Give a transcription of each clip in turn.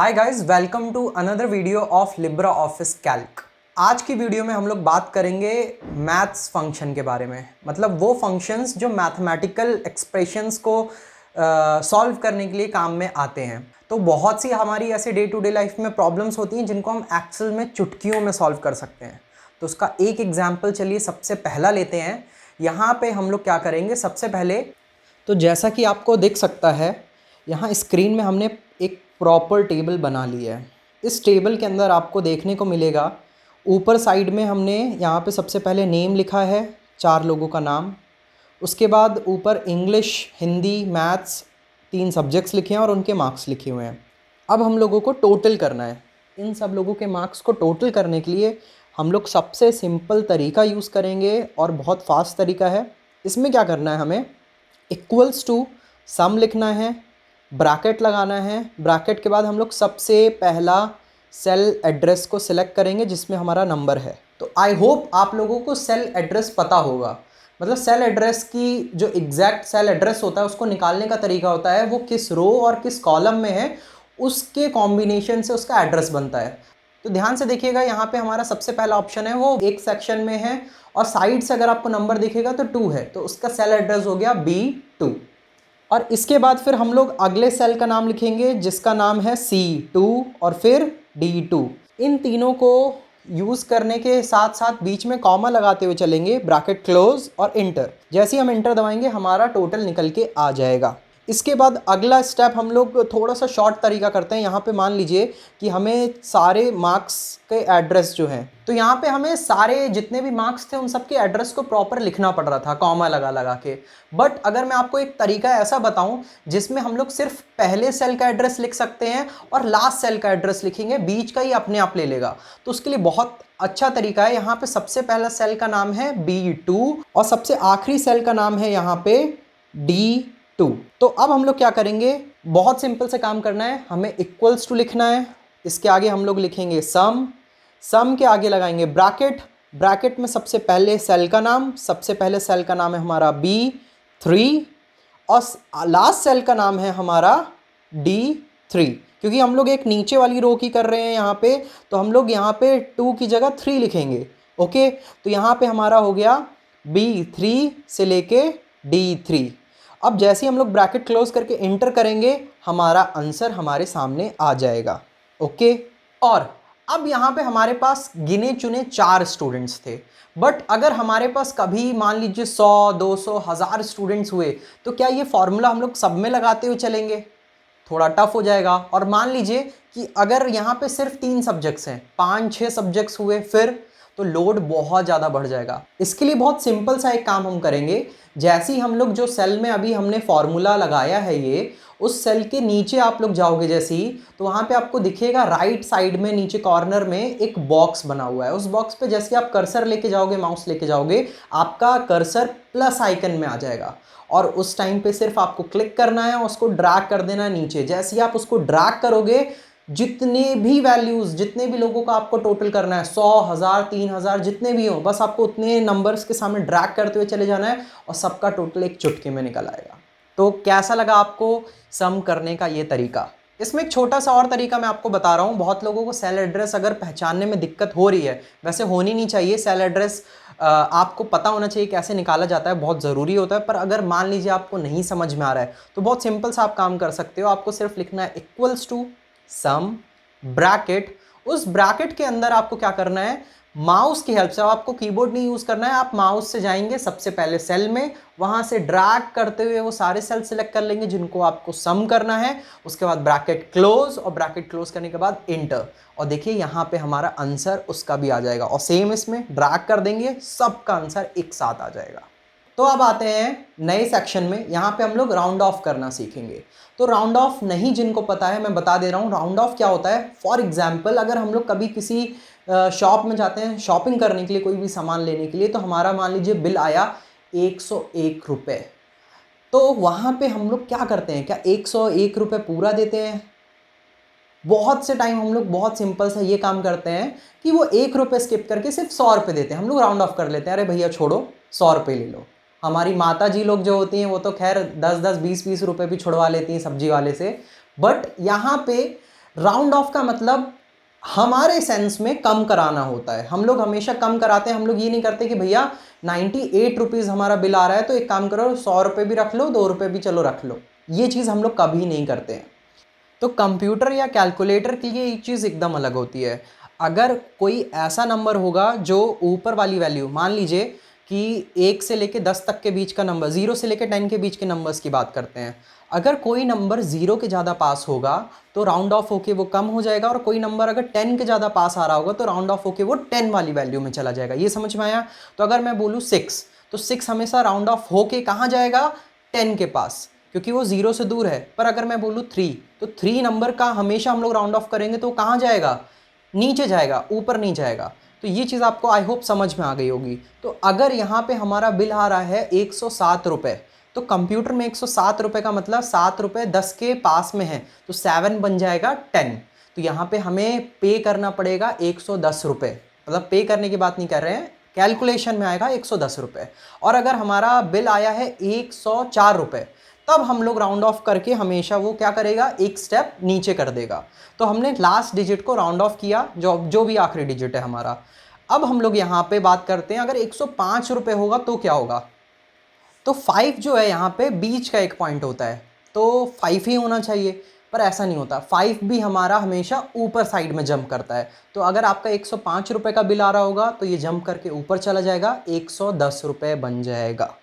Hi guys, welcome to another video of Libre Office Calc. आज की video में हम लोग बात करेंगे मैथ्स फंक्शन के बारे में। मतलब वो फंक्शंस जो मैथमेटिकल एक्सप्रेशंस को सॉल्व करने के लिए काम में आते हैं। तो बहुत सी हमारी ऐसे डे टू डे लाइफ में प्रॉब्लम्स होती हैं जिनको हम एक्सेल में चुटकियों में सॉल्व कर सकते हैं। तो उसका एक एग्जाम्पल चलिए सबसे पहला लेते हैं। यहाँ पे हम लोग क्या करेंगे, सबसे पहले तो जैसा कि आपको दिख सकता है यहाँ स्क्रीन में हमने एक प्रॉपर टेबल बना ली है। इस टेबल के अंदर आपको देखने को मिलेगा ऊपर साइड में हमने यहाँ पे सबसे पहले नेम लिखा है, 4 लोगों का नाम। उसके बाद ऊपर इंग्लिश, हिंदी, मैथ्स 3 सब्जेक्ट्स लिखे हैं और उनके मार्क्स लिखे हुए हैं। अब हम लोगों को टोटल करना है। इन सब लोगों के मार्क्स को टोटल करने के लिए हम लोग सबसे सिंपल तरीका यूज़ करेंगे और बहुत फास्ट तरीका है। इसमें क्या करना है, हमें इक्वल्स टू सम लिखना है, ब्रैकेट लगाना है। ब्रैकेट के बाद हम लोग सबसे पहला सेल एड्रेस को सिलेक्ट करेंगे जिसमें हमारा नंबर है। तो आई होप आप लोगों को सेल एड्रेस पता होगा। मतलब सेल एड्रेस की जो एग्जैक्ट सेल एड्रेस होता है उसको निकालने का तरीका होता है वो किस रो और किस कॉलम में है, उसके कॉम्बिनेशन से उसका एड्रेस बनता है। तो ध्यान से देखिएगा, यहाँ पे हमारा सबसे पहला ऑप्शन है वो एक सेक्शन में है और साइड से अगर आपको नंबर दिखेगा तो 2 है, तो उसका सेल एड्रेस हो गया B2। और इसके बाद फिर हम लोग अगले सेल का नाम लिखेंगे जिसका नाम है C2 और फिर D2। इन तीनों को यूज़ करने के साथ साथ बीच में कॉमा लगाते हुए चलेंगे, ब्रैकेट क्लोज और इंटर। जैसे ही हम इंटर दबाएंगे हमारा टोटल निकल के आ जाएगा। इसके बाद अगला स्टेप हम लोग थोड़ा सा शॉर्ट तरीका करते हैं। यहाँ पे मान लीजिए कि हमें सारे मार्क्स के एड्रेस जो हैं, तो यहाँ पे हमें सारे जितने भी मार्क्स थे उन सब के एड्रेस को प्रॉपर लिखना पड़ रहा था कॉमा लगा लगा के। बट अगर मैं आपको एक तरीका ऐसा बताऊं जिसमें हम लोग सिर्फ पहले सेल का एड्रेस लिख सकते हैं और लास्ट सेल का एड्रेस लिखेंगे, बीच का ही अपने आप ले लेगा, तो उसके लिए बहुत अच्छा तरीका है। यहाँ पे सबसे पहला सेल का नाम है B2 और सबसे आखिरी सेल का नाम है यहाँ पे D2। तो अब हम लोग क्या करेंगे, बहुत सिंपल से काम करना है। हमें इक्वल्स टू लिखना है, इसके आगे हम लोग लिखेंगे सम, सम के आगे लगाएंगे ब्रैकेट, ब्रैकेट में सबसे पहले सेल का नाम, सबसे पहले सेल का नाम है हमारा B3 और लास्ट सेल का नाम है हमारा D3। क्योंकि हम लोग एक नीचे वाली रो की कर रहे हैं यहाँ पे, तो हम लोग यहाँ पे 2 की जगह 3 लिखेंगे। ओके, तो यहाँ पे हमारा हो गया B3 से लेके D3। अब जैसे ही हम लोग ब्रैकेट क्लोज करके इंटर करेंगे हमारा आंसर हमारे सामने आ जाएगा। ओके, और अब यहाँ पे हमारे पास गिने चुने 4 स्टूडेंट्स थे। बट अगर हमारे पास कभी मान लीजिए 100, 200, 1000 स्टूडेंट्स हुए तो क्या ये फॉर्मूला हम लोग सब में लगाते हुए चलेंगे? थोड़ा टफ हो जाएगा। और मान लीजिए कि अगर यहाँ पे सिर्फ 3 सब्जेक्ट्स हैं, 5-6 सब्जेक्ट्स हुए, फिर तो लोड बहुत ज़्यादा बढ़ जाएगा। इसके लिए बहुत सिंपल सा एक काम हम करेंगे। जैसे ही हम लोग जो सेल में अभी हमने फॉर्मूला लगाया है ये, उस सेल के नीचे आप लोग जाओगे जैसे ही, तो वहाँ पे आपको दिखेगा राइट साइड में नीचे कॉर्नर में एक बॉक्स बना हुआ है। उस बॉक्स पे जैसे आप कर्सर लेके जाओगे, माउस लेके जाओगे, आपका कर्सर प्लस आइकन में आ जाएगा और उस टाइम पे सिर्फ आपको क्लिक करना है और उसको ड्रैग कर देना है नीचे। जैसे ही आप उसको ड्रैग करोगे, जितने भी वैल्यूज, जितने भी लोगों का आपको टोटल करना है, 100, 1000, 3000 जितने भी हो, बस आपको उतने नंबर्स के सामने ड्रैग करते हुए चले जाना है और सबका टोटल एक चुटकी में निकल आएगा। तो कैसा लगा आपको सम करने का ये तरीका? इसमें एक छोटा सा और तरीका मैं आपको बता रहा हूँ। बहुत लोगों को सेल एड्रेस अगर पहचानने में दिक्कत हो रही है, वैसे होनी नहीं चाहिए। सेल एड्रेस आपको पता होना चाहिए कैसे निकाला जाता है, बहुत ज़रूरी होता है। पर अगर मान लीजिए आपको नहीं समझ में आ रहा है तो बहुत सिंपल सा आप काम कर सकते हो। आपको सिर्फ लिखना है इक्वल्स टू सम ब्रैकेट। उस ब्रैकेट के अंदर आपको क्या करना है, माउस की हेल्प से, आपको कीबोर्ड नहीं यूज करना है, आप माउस से जाएंगे सबसे पहले सेल में, वहां से ड्रैग करते हुए वो सारे सेल सिलेक्ट कर लेंगे जिनको आपको सम करना है। उसके बाद ब्रैकेट क्लोज और ब्रैकेट क्लोज करने के बाद इंटर, और देखिए यहाँ पे हमारा आंसर उसका भी आ जाएगा। और सेम इसमें ड्रैग कर देंगे, सबका आंसर एक साथ आ जाएगा। तो अब आते हैं नए सेक्शन में। यहाँ पे हम लोग राउंड ऑफ करना सीखेंगे। तो राउंड ऑफ नहीं जिनको पता है, मैं बता दे रहा हूँ राउंड ऑफ क्या होता है। फॉर एग्जाम्पल, अगर हम लोग कभी किसी शॉप में जाते हैं शॉपिंग करने के लिए, कोई भी सामान लेने के लिए, तो हमारा मान लीजिए बिल आया 101 रुपये। तो वहाँ पे हम लोग क्या करते हैं, क्या 101 रुपये पूरा देते हैं? बहुत से टाइम हम लोग बहुत सिंपल सा ये काम करते हैं कि वो 1 रुपये स्किप करके सिर्फ 100 रुपये देते हैं। हम लोग राउंड ऑफ कर लेते हैं, अरे भैया छोड़ो 100 रुपये ले लो। हमारी माता जी लोग जो होती हैं वो तो खैर 10-10, 20-20 रुपये भी छुड़वा लेती हैं सब्जी वाले से। बट यहाँ पे राउंड ऑफ का मतलब हमारे सेंस में कम कराना होता है। हम लोग हमेशा कम कराते हैं। हम लोग ये नहीं करते कि भैया 98 रुपीज़ हमारा बिल आ रहा है तो एक काम करो 100 रुपये भी रख लो, 2 रुपये भी चलो रख लो। ये चीज़ हम लोग कभी नहीं करते हैं। तो कंप्यूटर या कैलकुलेटर के लिए ये चीज़ एकदम अलग होती है। अगर कोई ऐसा नंबर होगा जो ऊपर वाली वैल्यू, मान लीजिए कि 1 से लेके 10 तक के बीच का नंबर, 0 से लेके 10 के बीच के नंबर्स की बात करते हैं। अगर कोई नंबर 0 के ज़्यादा पास होगा तो राउंड ऑफ होके वो कम हो जाएगा, और कोई नंबर अगर 10 के ज़्यादा पास आ रहा होगा तो राउंड ऑफ होके वो 10 वाली वैल्यू में चला जाएगा। ये समझ में आया? तो अगर मैं बोलूँ 6, तो 6 हमेशा राउंड ऑफ होके कहाँ जाएगा? 10 के पास, क्योंकि वो 0 से दूर है। पर अगर मैं बोलूँ 3, तो 3 नंबर का हमेशा हम लोग राउंड ऑफ करेंगे तो कहाँ जाएगा? नीचे जाएगा, ऊपर नहीं जाएगा। तो ये चीज़ आपको आई होप समझ में आ गई होगी। तो अगर यहाँ पे हमारा बिल आ रहा है 107 रुपये, तो कंप्यूटर में 107 रुपये का मतलब 7 रुपये 10 के पास में है, तो 7 बन जाएगा 10। तो यहाँ पे हमें पे करना पड़ेगा 110 रुपये। मतलब पे करने की बात नहीं कर रहे हैं, कैलकुलेशन में आएगा 110 रुपये। और अगर हमारा बिल आया है 104 रुपये, तब हम लोग राउंड ऑफ करके हमेशा वो क्या करेगा? एक स्टेप नीचे कर देगा। तो हमने लास्ट डिजिट को राउंड ऑफ किया, जो भी आखिरी डिजिट है हमारा। अब हम लोग यहाँ पे बात करते हैं, अगर 105 रुपये होगा तो क्या होगा? तो 5 जो है यहाँ पे बीच का एक पॉइंट होता है, तो 5 ही होना चाहिए, पर ऐसा नहीं होता। 5 भी हमारा हमेशा ऊपर साइड में जंप करता है। तो अगर आपका 105 रुपये का बिल आ रहा होगा तो ये जंप करके ऊपर चला जाएगा, 110 रुपये बन जाएगा।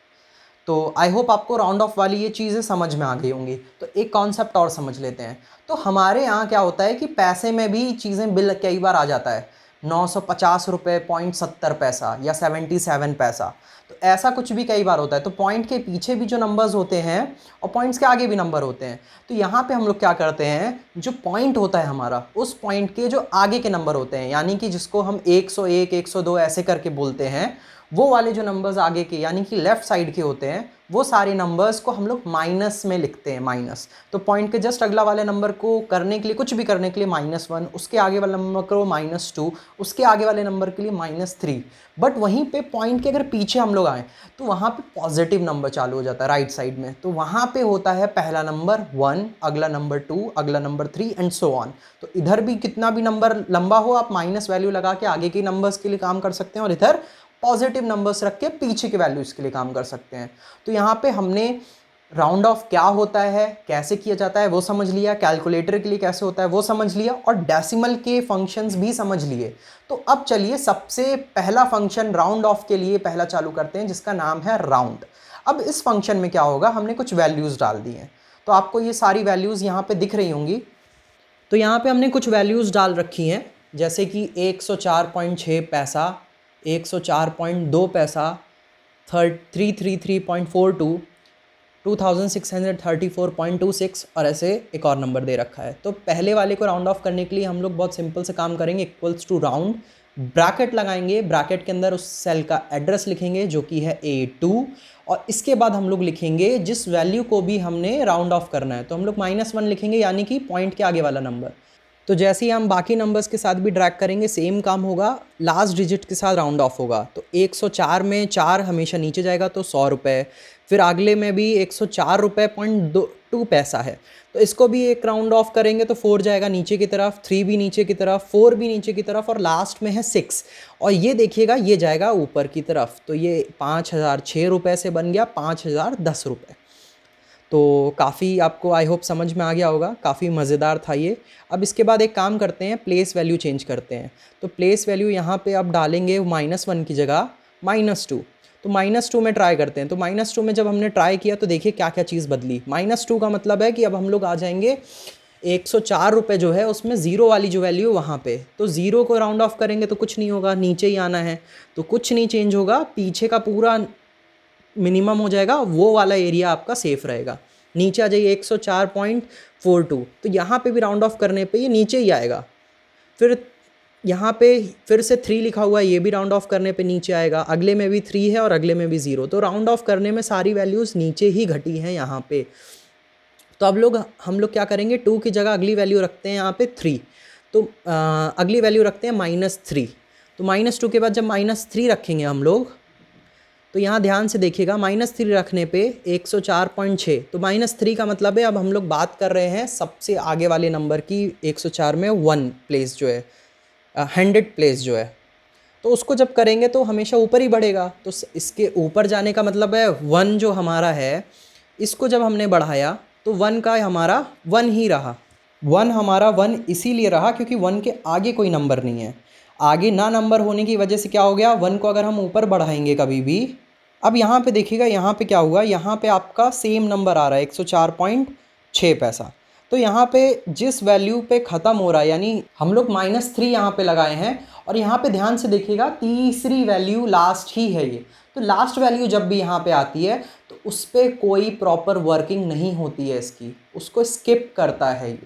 तो आई होप आपको राउंड ऑफ वाली ये चीज़ें समझ में आ गई होंगी। तो एक कॉन्सेप्ट और समझ लेते हैं। तो हमारे यहाँ क्या होता है कि पैसे में भी चीज़ें बिल कई बार आ जाता है 950 रुपये 0.70 पैसा या 77 पैसा। तो ऐसा कुछ भी कई बार होता है। तो पॉइंट के पीछे भी जो नंबर्स होते हैं और पॉइंट्स के आगे भी नंबर होते हैं। तो यहाँ पे हम लोग क्या करते हैं, जो पॉइंट होता है हमारा, उस पॉइंट के जो आगे के नंबर होते हैं, यानी कि जिसको हम 101, 102 ऐसे करके बोलते हैं, वो वाले जो नंबर्स आगे के यानी कि लेफ्ट साइड के होते हैं, वो सारे नंबर्स को हम लोग माइनस में लिखते हैं, माइनस। तो पॉइंट के जस्ट अगला वाले नंबर को करने के लिए, कुछ भी करने के लिए -1, उसके आगे वाले नंबर को -2, उसके आगे वाले नंबर के लिए -3। बट वहीं पे पॉइंट के अगर पीछे हम लोग आए तो वहाँ पे पॉजिटिव नंबर चालू हो जाता है राइट साइड में। तो वहाँ पे होता है पहला नंबर 1, अगला नंबर 2, अगला नंबर 3 एंड सो ऑन। तो इधर भी कितना भी नंबर लंबा हो, आप माइनस वैल्यू लगा के आगे के नंबर्स के लिए काम कर सकते हैं, और इधर पॉजिटिव नंबर्स रख के पीछे के वैल्यूज़ के लिए काम कर सकते हैं। तो यहाँ पे हमने राउंड ऑफ क्या होता है, कैसे किया जाता है वो समझ लिया, कैलकुलेटर के लिए कैसे होता है वो समझ लिया, और डेसिमल के फंक्शंस भी समझ लिए। तो अब चलिए सबसे पहला फंक्शन राउंड ऑफ के लिए पहला चालू करते हैं, जिसका नाम है राउंड। अब इस फंक्शन में क्या होगा, हमने कुछ वैल्यूज़ डाल दी हैं। तो आपको ये सारी वैल्यूज़ यहाँ पे दिख रही होंगी। तो यहाँ पे हमने कुछ वैल्यूज़ डाल रखी हैं, जैसे कि 104.6 पैसा, 104.2 पैसा, 333.42, 2634.26, और ऐसे एक और नंबर दे रखा है। तो पहले वाले को राउंड ऑफ करने के लिए हम लोग बहुत सिंपल से काम करेंगे, इक्वल्स टू राउंड, ब्रैकेट लगाएंगे, ब्रैकेट के अंदर उस सेल का एड्रेस लिखेंगे जो कि है A2, और इसके बाद हम लोग लिखेंगे जिस वैल्यू को भी हमने राउंड ऑफ करना है। तो हम लोग -1 लिखेंगे, यानी कि पॉइंट के आगे वाला नंबर। तो जैसे ही हम बाकी नंबर्स के साथ भी ड्रैग करेंगे सेम काम होगा, लास्ट डिजिट के साथ राउंड ऑफ होगा। तो 104 में 4 हमेशा नीचे जाएगा तो 100 रुपये, फिर अगले में भी 104 रुपये 0.2 पैसा है, तो इसको भी एक राउंड ऑफ करेंगे तो 4 जाएगा नीचे की तरफ, 3 भी नीचे की तरफ, 4 भी नीचे की तरफ, और लास्ट में है 6। और ये देखिएगा ये जाएगा ऊपर की तरफ, तो ये 5006 रुपये से बन गया 5010 रुपये। तो काफ़ी आपको आई होप समझ में आ गया होगा, काफ़ी मज़ेदार था ये। अब इसके बाद एक काम करते हैं, प्लेस वैल्यू चेंज करते हैं। तो प्लेस वैल्यू यहाँ पे अब डालेंगे -1 की जगह -2। तो -2 में ट्राई करते हैं। तो -2 में जब हमने ट्राई किया तो देखिए क्या क्या चीज़ बदली। -2 का मतलब है कि अब हम लोग आ जाएंगे 104 रुपये जो है उसमें ज़ीरो वाली जो वैल्यू वहाँ पे, तो ज़ीरो को राउंड ऑफ करेंगे तो कुछ नहीं होगा, नीचे ही आना है, तो कुछ नहीं चेंज होगा, पीछे का पूरा मिनिमम हो जाएगा, वो वाला एरिया आपका सेफ रहेगा। नीचे आ जाइए 104.42, तो यहाँ पे भी राउंड ऑफ करने पे ये नीचे ही आएगा। फिर यहाँ पे फिर से 3 लिखा हुआ है, ये भी राउंड ऑफ करने पे नीचे आएगा, अगले में भी 3 है और अगले में भी 0, तो राउंड ऑफ करने में सारी वैल्यूज़ नीचे ही घटी हैं यहाँ पे। तो अब हम लोग क्या करेंगे, 2 की जगह अगली वैल्यू रखते हैं यहाँ पे 3, तो अगली वैल्यू रखते हैं -3। तो -2 के बाद जब -3 रखेंगे हम लोग, तो यहाँ ध्यान से देखिएगा -3 रखने पे 104.6, तो -3 का मतलब है अब हम लोग बात कर रहे हैं सबसे आगे वाले नंबर की। 104 में 1 प्लेस जो है, 100 प्लेस जो है, तो उसको जब करेंगे तो हमेशा ऊपर ही बढ़ेगा। तो इसके ऊपर जाने का मतलब है 1 जो हमारा है, इसको जब हमने बढ़ाया तो 1 का हमारा 1 ही रहा। 1 हमारा 1 इसीलिए रहा क्योंकि 1 के आगे कोई नंबर नहीं है। आगे ना नंबर होने की वजह से क्या हो गया, 1 को अगर हम ऊपर बढ़ाएंगे कभी भी, अब यहाँ पे देखिएगा यहाँ पे क्या हुआ, यहाँ पे आपका सेम नंबर आ रहा है 104.6 पैसा। तो यहाँ पे जिस वैल्यू पे ख़त्म हो रहा है, यानी हम लोग -3 यहाँ पे लगाए हैं, और यहाँ पे ध्यान से देखिएगा तीसरी वैल्यू लास्ट ही है ये। तो लास्ट वैल्यू जब भी यहाँ पे आती है तो उस पर कोई प्रॉपर वर्किंग नहीं होती है इसकी, उसको स्किप करता है ये।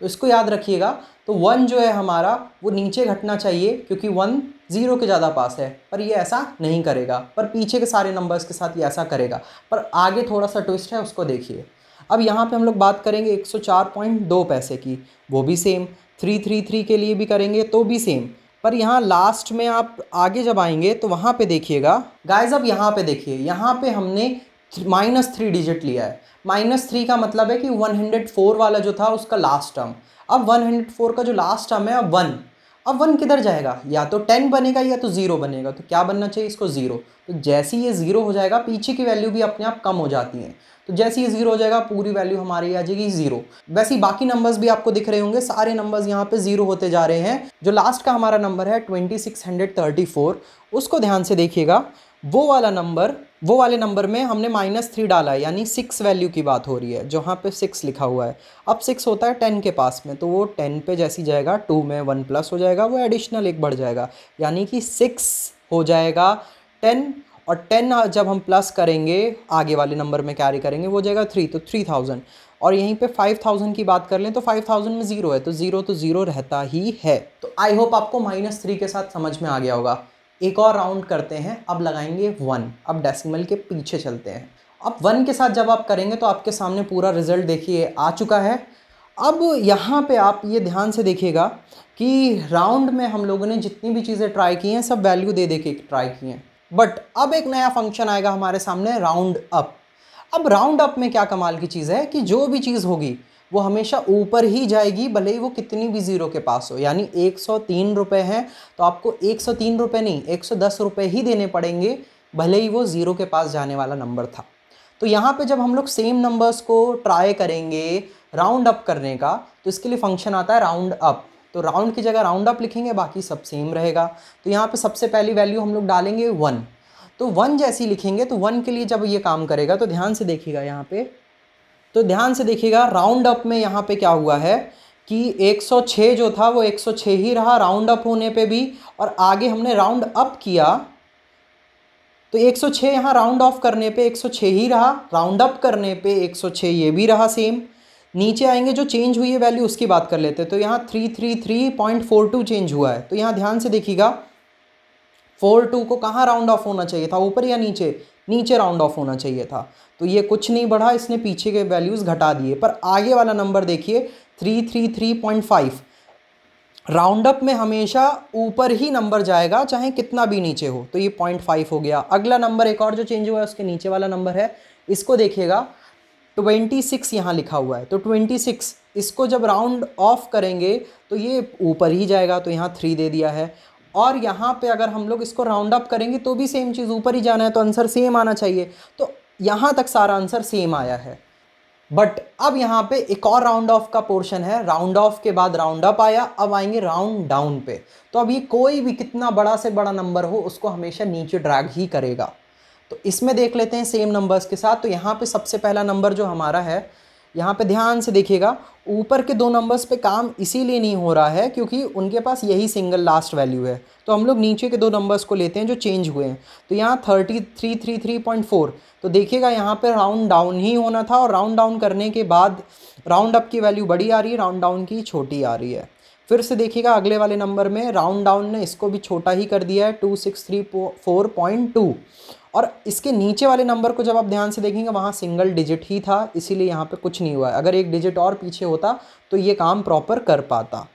तो इसको याद रखिएगा। तो 1 जो है हमारा वो नीचे घटना चाहिए क्योंकि 1 0 के ज़्यादा पास है, पर ये ऐसा नहीं करेगा, पर पीछे के सारे नंबर्स के साथ ये ऐसा करेगा। पर आगे थोड़ा सा ट्विस्ट है, उसको देखिए। अब यहाँ पे हम लोग बात करेंगे 104.2 पैसे की, वो भी सेम। 333 के लिए भी करेंगे तो भी सेम। पर यहाँ लास्ट में आप आगे जब आएंगे तो वहाँ पे देखिएगा गाइज, अब यहाँ पे देखिए, यहाँ पे हमने -3 डिजिट लिया है। -3 का मतलब है कि 104 वाला जो था उसका लास्ट टर्म। अब 104 का जो लास्ट टर्म है अब 1, अब 1 किधर जाएगा, या तो 10 बनेगा या तो 0 बनेगा। तो क्या बनना चाहिए इसको, 0। तो जैसे ही ये 0 हो जाएगा पीछे की वैल्यू भी अपने आप कम हो जाती हैं। तो जैसे ये 0 हो जाएगा पूरी वैल्यू हमारी आ जाएगी 0। वैसे ही बाकी नंबर्स भी आपको दिख रहे होंगे, सारे नंबर्स यहाँ पे 0 होते जा रहे हैं। जो लास्ट का हमारा नंबर है 2634, उसको ध्यान से देखिएगा। वो वाले नंबर में हमने -3 डाला है, यानी 6 वैल्यू की बात हो रही है, जहाँ पे 6 लिखा हुआ है। अब 6 होता है 10 के पास में, तो वो 10 पे जैसी जाएगा 2 में 1 प्लस हो जाएगा, वो एडिशनल 1 बढ़ जाएगा, यानी कि 6 हो जाएगा 10। और 10 जब हम प्लस करेंगे आगे वाले नंबर में कैरी करेंगे वो जाएगा 3, तो 3000। और यहीं पे 5000 की बात कर लें तो 5000 में 0 है, तो 0 रहता ही है। तो आई होप आपको -3 के साथ समझ में आ गया होगा। एक और राउंड करते हैं, अब लगाएंगे 1। अब डेसिमल के पीछे चलते हैं। अब 1 के साथ जब आप करेंगे तो आपके सामने पूरा रिजल्ट देखिए आ चुका है। अब यहाँ पे आप ये ध्यान से देखिएगा कि राउंड में हम लोगों ने जितनी भी चीज़ें ट्राई की हैं सब वैल्यू दे दे के ट्राई की हैं। बट अब एक नया फंक्शन आएगा हमारे सामने, राउंड अप। अब राउंड अप में क्या कमाल की चीज़ है कि जो भी चीज़ होगी वो हमेशा ऊपर ही जाएगी, भले ही वो कितनी भी 0 के पास हो। यानी 103 रुपये हैं तो आपको 103 रुपये नहीं 110 रुपये ही देने पड़ेंगे, भले ही वो 0 के पास जाने वाला नंबर था। तो यहाँ पे जब हम लोग सेम नंबर्स को ट्राई करेंगे राउंड अप करने का, तो इसके लिए फंक्शन आता है राउंड अप। तो राउंड की जगह राउंड अप लिखेंगे, बाकी सब सेम रहेगा। तो यहाँ पे सबसे पहली वैल्यू हम लोग डालेंगे 1। तो 1 जैसी लिखेंगे तो 1 के लिए जब ये काम करेगा तो ध्यान से देखिएगा यहाँ पे, तो ध्यान से देखिएगा राउंड अप में यहाँ पे क्या हुआ है कि 106 जो था वो 106 ही रहा राउंड अप होने पे भी, और आगे हमने राउंड अप किया तो 106 यहाँ राउंड ऑफ करने पे 106 ही रहा, राउंड अप करने पे 106 ये भी रहा सेम। नीचे आएंगे जो चेंज हुई है वैल्यू उसकी बात कर लेते हैं। तो यहाँ 333.42 चेंज हुआ है। तो यहाँ ध्यान से देखिएगा 42 को कहाँ राउंड ऑफ होना चाहिए था, ऊपर या नीचे, नीचे राउंड ऑफ होना चाहिए था। तो ये कुछ नहीं बढ़ा, इसने पीछे के वैल्यूज़ घटा दिए। पर आगे वाला नंबर देखिए 333.5, राउंड अप में हमेशा ऊपर ही नंबर जाएगा चाहे कितना भी नीचे हो। तो ये 0.5 हो गया। अगला नंबर एक और जो चेंज हुआ है उसके नीचे वाला नंबर है, इसको देखिएगा 26 यहाँ लिखा हुआ है। तो 26 इसको जब राउंड ऑफ करेंगे तो ये ऊपर ही जाएगा, तो यहाँ 3 दे दिया है। और यहाँ पे अगर हम लोग इसको राउंड अप करेंगे तो भी सेम चीज़, ऊपर ही जाना है तो आंसर सेम आना चाहिए। तो यहाँ तक सारा आंसर सेम आया है। बट अब यहाँ पे एक और राउंड ऑफ का पोर्शन है, राउंड ऑफ के बाद राउंड अप आया, अब आएंगे राउंड डाउन पे। तो अब ये कोई भी कितना बड़ा से बड़ा नंबर हो उसको हमेशा नीचे ड्रैग ही करेगा। तो इसमें देख लेते हैं सेम नंबर्स के साथ। तो यहाँ पे सबसे पहला नंबर जो हमारा है, यहाँ पे ध्यान से देखिएगा ऊपर के 2 नंबर्स पे काम इसीलिए नहीं हो रहा है क्योंकि उनके पास यही सिंगल लास्ट वैल्यू है। तो हम लोग नीचे के 2 नंबर्स को लेते हैं जो चेंज हुए हैं। तो यहाँ 3333.4, तो देखिएगा यहाँ पे राउंड डाउन ही होना था, और राउंड डाउन करने के बाद राउंड अप की वैल्यू बड़ी आ रही है, राउंड डाउन की छोटी आ रही है। फिर से देखिएगा अगले वाले नंबर में राउंड डाउन ने इसको भी छोटा ही कर दिया है 2634.2, और इसके नीचे वाले नंबर को जब आप ध्यान से देखेंगे वहाँ सिंगल डिजिट ही था, इसीलिए यहाँ पे कुछ नहीं हुआ है। अगर एक डिजिट और पीछे होता तो ये काम प्रॉपर कर पाता।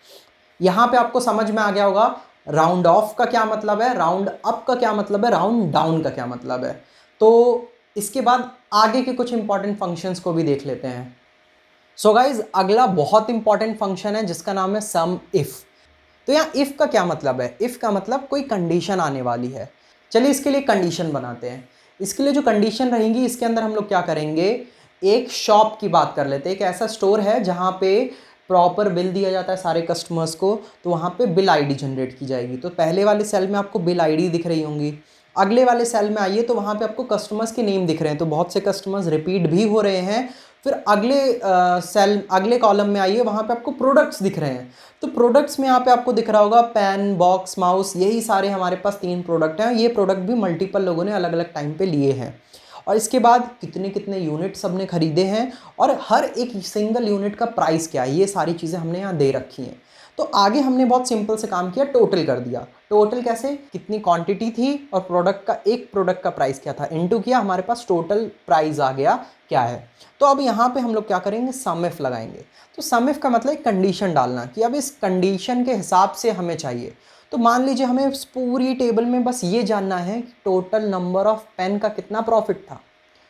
यहाँ पे आपको समझ में आ गया होगा राउंड ऑफ का क्या मतलब है, राउंड अप का क्या मतलब है, राउंड डाउन का क्या मतलब है। तो इसके बाद आगे के कुछ इंपॉर्टेंट फंक्शंस को भी देख लेते हैं। सो गाइज, अगला बहुत इंपॉर्टेंट फंक्शन है जिसका नाम है सम इफ। तो यहाँ इफ का क्या मतलब है, इफ का मतलब कोई कंडीशन आने वाली है। चलिए इसके लिए कंडीशन बनाते हैं। इसके लिए जो कंडीशन रहेंगी, इसके अंदर हम लोग क्या करेंगे, एक शॉप की बात कर लेते हैं। एक ऐसा स्टोर है जहाँ पे प्रॉपर बिल दिया जाता है सारे कस्टमर्स को, तो वहाँ पे बिल आईडी जनरेट की जाएगी। तो पहले वाले सेल में आपको बिल आईडी दिख रही होंगी। अगले वाले सेल में आइए तो वहाँ पे आपको कस्टमर्स के नेम दिख रहे हैं, तो बहुत से कस्टमर्स रिपीट भी हो रहे हैं। फिर अगले सेल, अगले कॉलम में आइए, वहाँ पे आपको प्रोडक्ट्स दिख रहे हैं। तो प्रोडक्ट्स में यहाँ पे आपको दिख रहा होगा पेन, बॉक्स, माउस, यही सारे हमारे पास 3 प्रोडक्ट हैं। ये प्रोडक्ट भी मल्टीपल लोगों ने अलग अलग टाइम पे लिए हैं। और इसके बाद कितने कितने यूनिट सबने खरीदे हैं और हर एक सिंगल यूनिट का प्राइस क्या है, ये सारी चीज़ें हमने यहाँ दे रखी हैं। तो आगे हमने बहुत सिंपल से काम किया, टोटल कर दिया। टोटल कैसे, कितनी क्वांटिटी थी और प्रोडक्ट का, एक प्रोडक्ट का प्राइस क्या था, इनटू किया, हमारे पास टोटल प्राइस आ गया क्या है। तो अब यहाँ पे हम लोग क्या करेंगे, सम इफ लगाएंगे। तो सम इफ का मतलब एक कंडीशन डालना कि अब इस कंडीशन के हिसाब से हमें चाहिए। तो मान लीजिए हमें इस पूरी टेबल में बस ये जानना है कि टोटल नंबर ऑफ पेन का कितना प्रॉफिट था।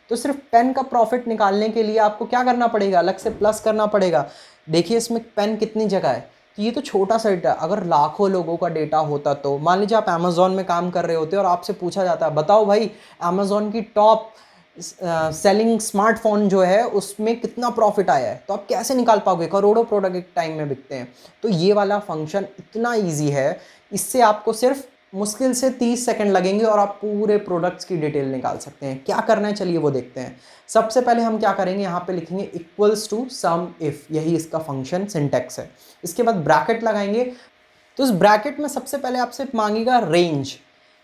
तो सिर्फ पेन का प्रॉफिट निकालने के लिए आपको क्या करना पड़ेगा, अलग से प्लस करना पड़ेगा। देखिए इसमें पेन कितनी जगह है, तो ये तो छोटा सा डेटा, अगर लाखों लोगों का डेटा होता तो मान लीजिए आप अमेज़ॉन में काम कर रहे होते और आपसे पूछा जाता है, बताओ भाई अमेज़ॉन की टॉप सेलिंग स्मार्टफोन जो है उसमें कितना प्रॉफिट आया है, तो आप कैसे निकाल पाओगे, करोड़ों प्रोडक्ट एक टाइम में बिकते हैं। तो ये वाला फंक्शन इतना ईजी है, इससे आपको सिर्फ मुश्किल से 30 सेकंड लगेंगे और आप पूरे प्रोडक्ट्स की डिटेल निकाल सकते हैं। क्या करना है चलिए वो देखते हैं। सबसे पहले हम क्या करेंगे, यहाँ पे लिखेंगे इक्वल्स टू सम इफ, यही इसका फंक्शन सिंटैक्स है। इसके बाद ब्रैकेट लगाएंगे। तो इस ब्रैकेट में सबसे पहले आपसे मांगेगा रेंज।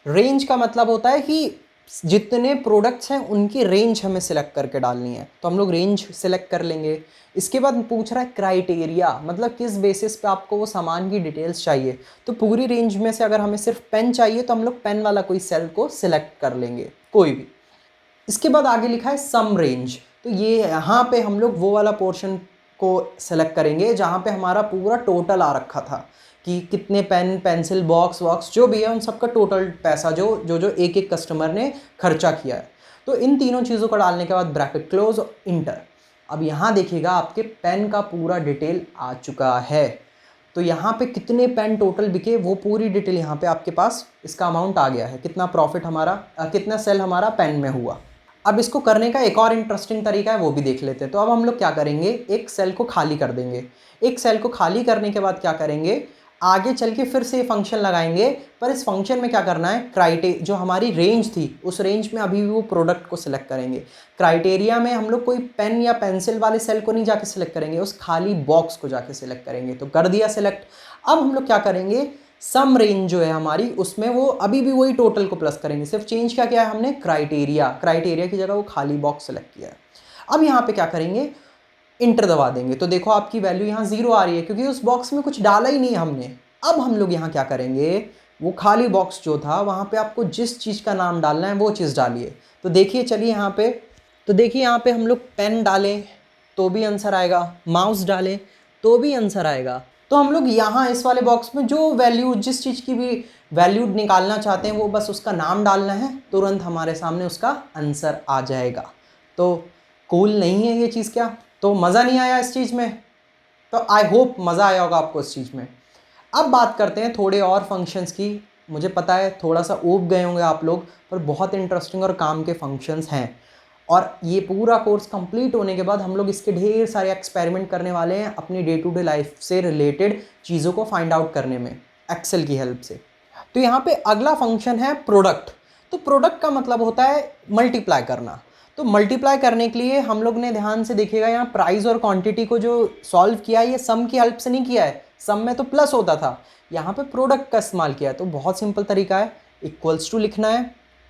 रेंज का मतलब होता है कि जितने प्रोडक्ट्स हैं उनकी रेंज हमें सिलेक्ट करके डालनी है, तो हम लोग रेंज सिलेक्ट कर लेंगे। इसके बाद पूछ रहा है क्राइटेरिया, मतलब किस बेसिस पे आपको वो सामान की डिटेल्स चाहिए। तो पूरी रेंज में से अगर हमें सिर्फ पेन चाहिए तो हम लोग पेन वाला कोई सेल को सिलेक्ट कर लेंगे, कोई भी। इसके बाद आगे लिखा है सम रेंज, तो ये यहाँ पे हम लोग वो वाला पोर्शन को सिलेक्ट करेंगे जहाँ पे हमारा पूरा टोटल आ रखा था कि कितने पेन, पेंसिल, बॉक्स वॉक्स जो भी है उन सबका टोटल पैसा जो जो जो एक एक कस्टमर ने खर्चा किया है। तो इन तीनों चीज़ों को डालने के बाद ब्रैकेट क्लोज, इंटर। अब यहाँ देखिएगा आपके पेन का पूरा डिटेल आ चुका है। तो यहाँ पे कितने पेन टोटल बिके वो पूरी डिटेल यहाँ पे आपके पास, इसका अमाउंट आ गया है, कितना प्रॉफिट हमारा, कितना सेल हमारा पेन में हुआ। अब इसको करने का एक और इंटरेस्टिंग तरीका है, वो भी देख लेते हैं। तो अब हम लोग क्या करेंगे, एक सेल को खाली कर देंगे। एक सेल को खाली करने के बाद क्या करेंगे, आगे चल के फिर से फंक्शन लगाएंगे। पर इस फंक्शन में क्या करना है, जो हमारी रेंज थी उस रेंज में अभी भी वो प्रोडक्ट को सिलेक्ट करेंगे। क्राइटेरिया में हम लोग कोई पेन या पेंसिल वाले सेल को नहीं जाके सिलेक्ट करेंगे, उस खाली बॉक्स को जाके सिलेक्ट करेंगे। तो कर दिया सिलेक्ट। अब हम लोग क्या करेंगे, सम रेंज जो है हमारी उसमें वो अभी भी वही टोटल को प्लस करेंगे, सिर्फ चेंज क्या किया है हमने, क्राइटेरिया की जगह वो खाली बॉक्स सेलेक्ट किया है। अब यहाँ पे क्या करेंगे, इंटर दबा देंगे। तो देखो आपकी वैल्यू यहाँ 0 आ रही है क्योंकि उस बॉक्स में कुछ डाला ही नहीं है हमने। अब हम लोग यहाँ क्या करेंगे, वो खाली बॉक्स जो था वहाँ पे आपको जिस चीज़ का नाम डालना है वो चीज़ डालिए। तो देखिए चलिए यहाँ पे, तो देखिए यहाँ पे हम लोग पेन डालें तो भी आंसर आएगा, माउस डालें तो भी आंसर आएगा। तो हम लोग यहाँ इस वाले बॉक्स में जो वैल्यू, जिस चीज़ की भी वैल्यू निकालना चाहते हैं वो बस उसका नाम डालना है, तुरंत हमारे सामने उसका आंसर आ जाएगा। तो कूल नहीं है ये चीज़ क्या? तो मज़ा नहीं आया इस चीज़ में? तो आई होप मज़ा आया होगा आपको इस चीज़ में। अब बात करते हैं थोड़े और फंक्शंस की। मुझे पता है थोड़ा सा ऊब गए होंगे आप लोग, पर बहुत इंटरेस्टिंग और काम के फंक्शंस हैं। और ये पूरा कोर्स कंप्लीट होने के बाद हम लोग इसके ढेर सारे एक्सपेरिमेंट करने वाले हैं अपनी डे टू डे लाइफ से रिलेटेड चीज़ों को फाइंड आउट करने में एक्सेल की हेल्प से। तो यहाँ पे अगला फंक्शन है प्रोडक्ट। तो प्रोडक्ट का मतलब होता है मल्टीप्लाई करना। तो मल्टीप्लाई करने के लिए हम लोग ने ध्यान से देखिएगा यहाँ प्राइस और क्वांटिटी को जो सॉल्व किया है ये सम की हेल्प से नहीं किया है, सम में तो प्लस होता था, यहाँ पे प्रोडक्ट का इस्तेमाल किया है। तो बहुत सिंपल तरीका है, इक्वल्स टू लिखना है,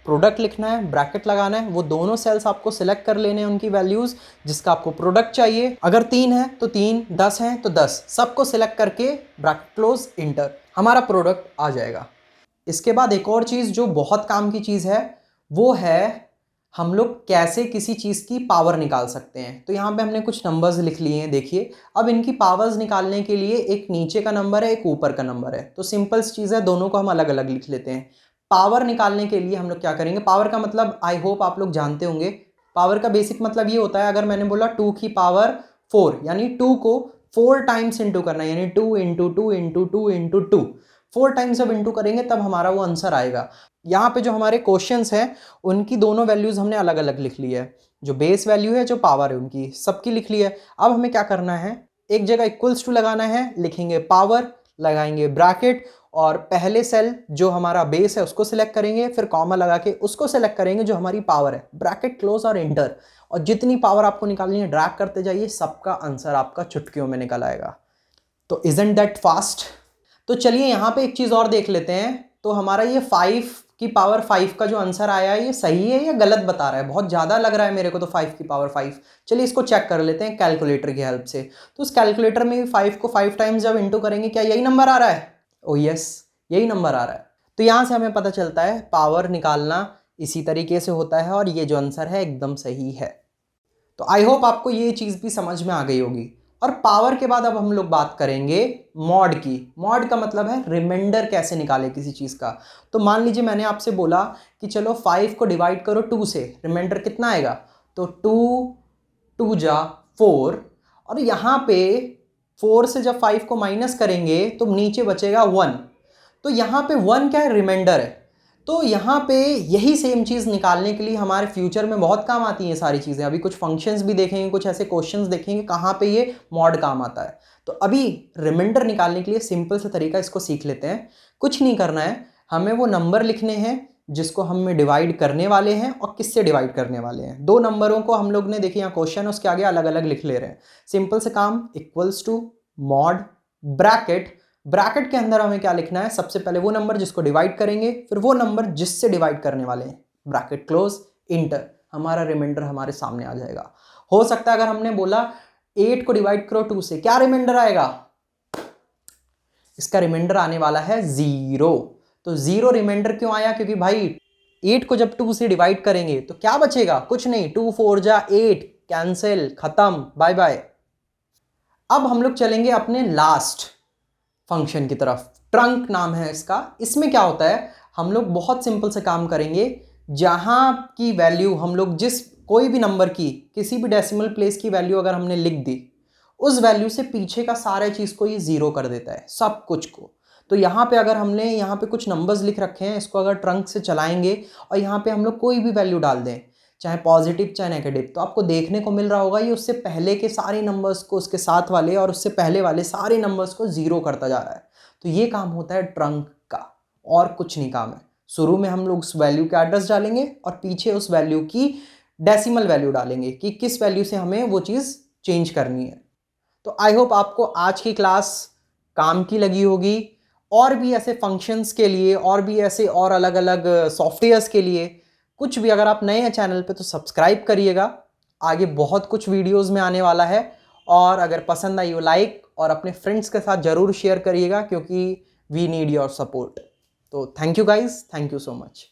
प्रोडक्ट लिखना है, ब्रैकेट लगाना है, वो दोनों सेल्स आपको सिलेक्ट कर लेने हैं उनकी वैल्यूज़ जिसका आपको प्रोडक्ट चाहिए। अगर 3 है तो 3, 10 है तो 10, सबको सिलेक्ट करके ब्रैकेट क्लोज, इंटर, हमारा प्रोडक्ट आ जाएगा। इसके बाद एक और चीज़ जो बहुत काम की चीज़ है वो है हम लोग कैसे किसी चीज़ की पावर निकाल सकते हैं। तो यहाँ पे हमने कुछ नंबर्स लिख लिए हैं, देखिए। अब इनकी पावर्स निकालने के लिए एक नीचे का नंबर है, एक ऊपर का नंबर है। तो सिंपल चीज़ है, दोनों को हम अलग अलग लिख लेते हैं। पावर निकालने के लिए हम लोग क्या करेंगे, पावर का मतलब आई होप आप लोग जानते होंगे। पावर का बेसिक मतलब ये होता है, अगर मैंने बोला 2 की पावर 4, यानी 2 को 4 टाइम्स इंटू करना है, यानी 2 इंटू 2 इंटू 2 इंटू 2। 4 टाइम्स जब इंटू करेंगे तब हमारा वो आंसर आएगा। यहाँ पे जो हमारे क्वेश्चंस हैं उनकी दोनों वैल्यूज हमने अलग अलग लिख ली है। जो बेस वैल्यू है, जो पावर है, उनकी सबकी लिख ली है। अब हमें क्या करना है, एक जगह इक्वल्स टू लगाना है, लिखेंगे पावर, लगाएंगे ब्रैकेट, और पहले सेल जो हमारा बेस है उसको सिलेक्ट करेंगे, फिर कॉमा लगा के उसको सिलेक्ट करेंगे जो हमारी पावर है, ब्रैकेट क्लोज और एंटर। और जितनी पावर आपको निकालनी है ड्रैग करते जाइए, सबका आंसर आपका चुटकियों में निकल आएगा। तो इजंट दैट फास्ट। तो चलिए यहाँ पे एक चीज़ और देख लेते हैं। तो हमारा ये 5 की पावर 5 का जो आंसर आया है, ये सही है या गलत बता रहा है? बहुत ज़्यादा लग रहा है मेरे को तो 5 की पावर 5। चलिए इसको चेक कर लेते हैं कैलकुलेटर की हेल्प से। तो उस कैलकुलेटर में 5 को 5 टाइम्स जब इंटू करेंगे, क्या यही नंबर आ रहा है? ओह यस, यही नंबर आ रहा है। तो यहाँ से हमें पता चलता है पावर निकालना इसी तरीके से होता है, और ये जो आंसर है एकदम सही है। तो आई होप आपको ये चीज़ भी समझ में आ गई होगी। और पावर के बाद अब हम लोग बात करेंगे मॉड की। मॉड का मतलब है रिमाइंडर कैसे निकाले किसी चीज़ का। तो मान लीजिए मैंने आपसे बोला कि चलो 5 को डिवाइड करो 2 से, रिमाइंडर कितना आएगा? तो 2 जा 4, और यहाँ पे 4 से जब 5 को माइनस करेंगे तो नीचे बचेगा 1। तो यहाँ पे 1 क्या है? रिमाइंडर है। तो यहाँ पे यही सेम चीज़ निकालने के लिए हमारे फ्यूचर में बहुत काम आती हैं सारी चीज़ें। अभी कुछ फंक्शंस भी देखेंगे, कुछ ऐसे क्वेश्चंस देखेंगे कहाँ पे ये मॉड काम आता है। तो अभी रिमाइंडर निकालने के लिए सिंपल सा तरीका इसको सीख लेते हैं। कुछ नहीं करना है, हमें वो नंबर लिखने हैं जिसको हमें डिवाइड करने वाले हैं और किससे डिवाइड करने वाले हैं। दो नंबरों को हम लोग ने, देखिए यहाँ क्वेश्चन है, उसके आगे अलग अलग लिख ले रहे हैं। सिंपल से काम, equals to mod bracket. Bracket के अंदर हमें क्या लिखना है? सबसे पहले वो नंबर जिसको डिवाइड करेंगे, फिर वो नंबर जिससे डिवाइड करने वाले हैं, ब्रैकेट क्लोज, इंटर। हमारा रिमाइंडर हमारे सामने आ जाएगा। हो सकता है अगर हमने बोला 8 को डिवाइड करो 2 से, क्या रिमाइंडर आएगा? इसका रिमाइंडर आने वाला है 0। तो 0 रिमाइंडर क्यों आया? क्योंकि भाई 8 को जब 2 से डिवाइड करेंगे तो क्या बचेगा? कुछ नहीं, 2 4 जा 8, कैंसिल, खत्म, बाय बाय। अब हम लोग चलेंगे अपने लास्ट फंक्शन की तरफ। ट्रंक नाम है इसका। इसमें क्या होता है, हम लोग बहुत सिंपल से काम करेंगे। जहां की वैल्यू हम लोग, जिस कोई भी नंबर की किसी भी डेसिमल प्लेस की वैल्यू अगर हमने लिख दी, उस वैल्यू से पीछे का सारे चीज़ को ये 0 कर देता है, सब कुछ को। तो यहाँ पे अगर हमने यहाँ पे कुछ नंबर्स लिख रखे हैं, इसको अगर ट्रंक से चलाएंगे और यहाँ पे हम लोग कोई भी वैल्यू डाल दें, चाहे पॉजिटिव चाहे नेगेटिव, तो आपको देखने को मिल रहा होगा ये उससे पहले के सारे नंबर्स को, उसके साथ वाले और उससे पहले वाले सारे नंबर्स को 0 करता जा रहा है। तो ये काम होता है ट्रंक का, और कुछ नहीं काम है। शुरू में हम लोग उस वैल्यू का एड्रेस डालेंगे और पीछे उस वैल्यू की डेसिमल वैल्यू डालेंगे कि किस वैल्यू से हमें वो चीज़ चेंज करनी है। तो आई होप आपको आज की क्लास काम की लगी होगी। और भी ऐसे फंक्शंस के लिए, और भी ऐसे और अलग अलग सॉफ्टवेयर्स के लिए कुछ भी, अगर आप नए हैं चैनल पे तो सब्सक्राइब करिएगा। आगे बहुत कुछ वीडियोस में आने वाला है। और अगर पसंद आई हो लाइक, और अपने फ्रेंड्स के साथ ज़रूर शेयर करिएगा, क्योंकि वी नीड योर सपोर्ट। तो thank you guys, thank you so much.